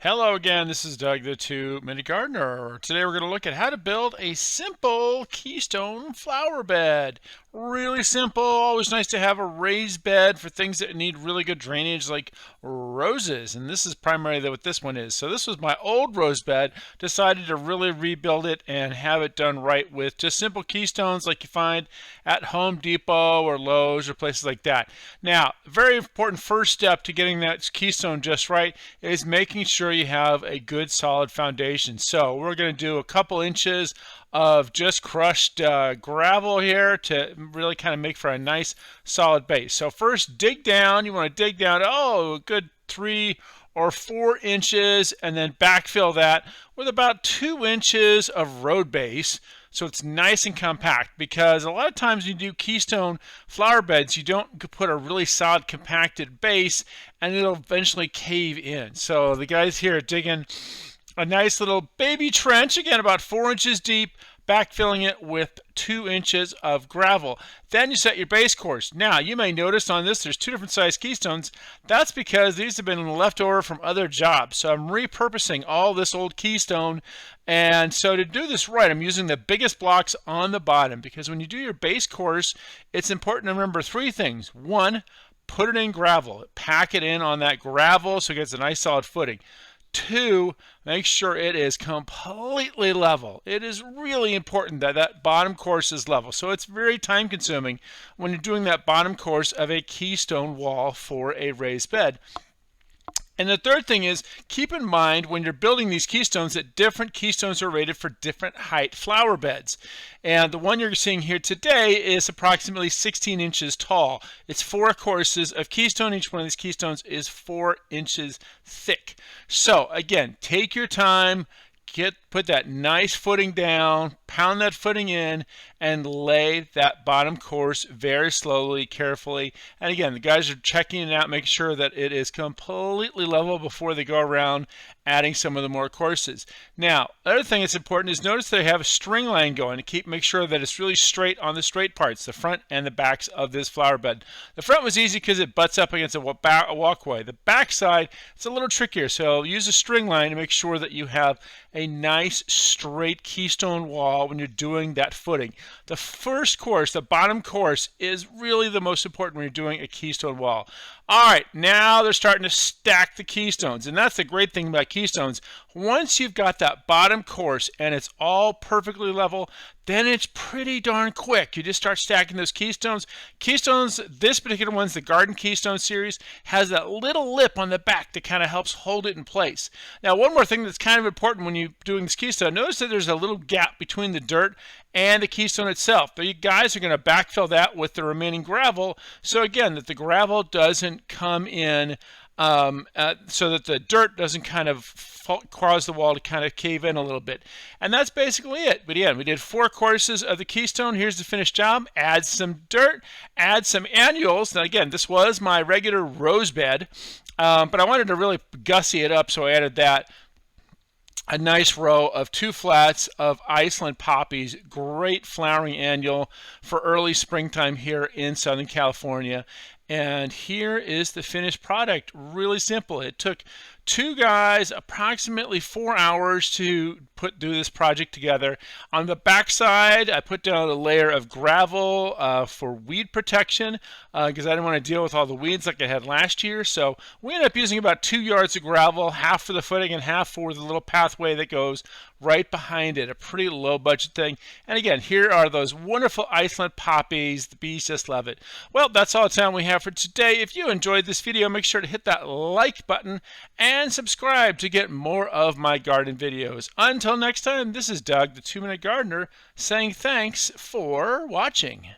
Hello again, this is Doug the Two-Minute Gardener. Today we're going to look at how to build a simple Keystone flower bed. Really simple, always nice to have a raised bed for things that need really good drainage like roses. And this is primarily what this one is. So this was my old rose bed. Decided to really rebuild it and have it done right with just simple Keystones like you find at Home Depot or Lowe's or places like that. Now, very important first step to getting that Keystone just right is making sure you have a good solid foundation. So we're going to do a couple inches of just crushed gravel here to really kind of make for a nice solid base. So first dig down. You want to dig down, a good 3 or 4 inches, and then backfill that with about 2 inches of road base. So it's nice and compact, because a lot of times when you do Keystone flower beds, you don't put a really solid compacted base and it'll eventually cave in. So the guys here are digging a nice little baby trench, again about 4 inches deep, backfilling it with 2 inches of gravel. Then you set your base course. Now you may notice on this there's 2 different size Keystones. That's because these have been left over from other jobs. So I'm repurposing all this old Keystone. And so to do this right, I'm using the biggest blocks on the bottom, because when you do your base course, it's important to remember 3 things. 1, put it in gravel. Pack it in on that gravel so it gets a nice solid footing. 2, make sure it is completely level. It is really important that that bottom course is level. So it's very time consuming when you're doing that bottom course of a Keystone wall for a raised bed. And the third thing is, keep in mind when you're building these Keystones that different Keystones are rated for different height flower beds. And the one you're seeing here today is approximately 16 inches tall. It's 4 courses of Keystone. Each one of these Keystones is 4 inches thick. So again, take your time. Put that nice footing down, pound that footing in, and lay that bottom course very slowly, carefully. And again, the guys are checking it out, making sure that it is completely level before they go around adding some of the more courses. Now, the other thing that's important is notice they have a string line going to make sure that it's really straight on the straight parts, the front and the backs of this flower bed. The front was easy because it butts up against a walkway. The back side, it's a little trickier, so use a string line to make sure that you have a nice straight Keystone wall when you're doing that footing. The first course, the bottom course, is really the most important when you're doing a Keystone wall. All right, now they're starting to stack the Keystones, and that's the great thing about Keystones. Once you've got that bottom course and it's all perfectly level, then it's pretty darn quick. You just start stacking those Keystones. Keystones, this particular one's the Garden Keystone series, has that little lip on the back that kind of helps hold it in place. Now, one more thing that's kind of important when you're doing this Keystone, notice that there's a little gap between the dirt and the Keystone itself. But you guys are going to backfill that with the remaining gravel, so again, that the gravel doesn't come in, so that the dirt doesn't kind of cause the wall to kind of cave in a little bit. And that's basically it. But again, we did 4 courses of the Keystone. Here's the finished job. Add some dirt, add some annuals. Now again, this was my regular rose bed, but I wanted to really gussy it up, so I added that. A nice row of 2 flats of Iceland poppies, great flowering annual for early springtime here in Southern California. And here is the finished product. Really simple. It took 2 guys approximately 4 hours to do this project together. On the back side, I put down a layer of gravel for weed protection, because I didn't want to deal with all the weeds like I had last year. So we ended up using about 2 yards of gravel, half for the footing and half for the little pathway that goes right behind it. A pretty low budget thing. And again, here are those wonderful Iceland poppies. The bees just love it. Well, that's all the time we have for today. If you enjoyed this video, make sure to hit that like button and subscribe to get more of my garden videos. Until next time, this is Doug, the 2-Minute Gardener, saying thanks for watching.